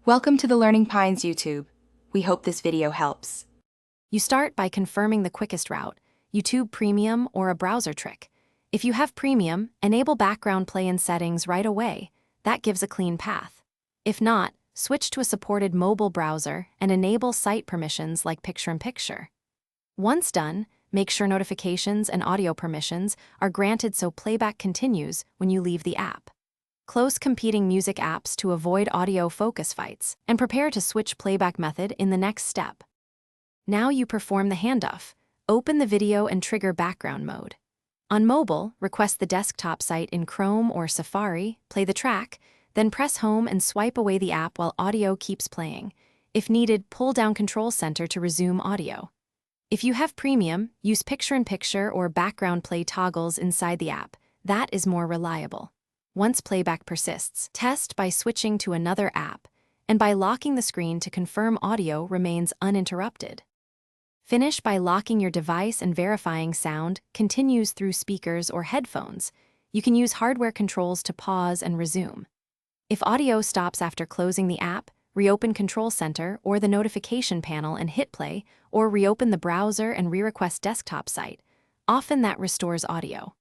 Welcome to the Learning Pines YouTube. We hope this video helps. You start by confirming the quickest route, YouTube Premium or a browser trick. If you have Premium, enable background play in settings right away. That gives a clean path. If not, switch to a supported mobile browser and enable site permissions like picture-in-picture. Once done, make sure notifications and audio permissions are granted so playback continues when you leave the app. Close competing music apps to avoid audio focus fights, and prepare to switch playback method in the next step. Now you perform the handoff. Open the video and trigger background mode. On mobile, request the desktop site in Chrome or Safari, play the track, then press home and swipe away the app while audio keeps playing. If needed, pull down Control Center to resume audio. If you have Premium, use picture-in-picture or background play toggles inside the app. That is more reliable. Once playback persists, test by switching to another app and by locking the screen to confirm audio remains uninterrupted. Finish by locking your device and verifying sound continues through speakers or headphones. You can use hardware controls to pause and resume. If audio stops after closing the app, reopen Control Center or the notification panel and hit play, or reopen the browser and re-request desktop site. Often that restores audio.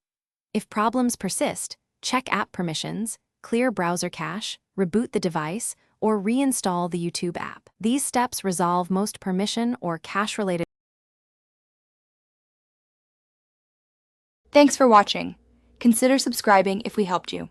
If problems persist, check app permissions, clear browser cache, reboot the device, or reinstall the YouTube app. These steps resolve most permission or cache-related. Thanks for watching. Consider subscribing if we helped you.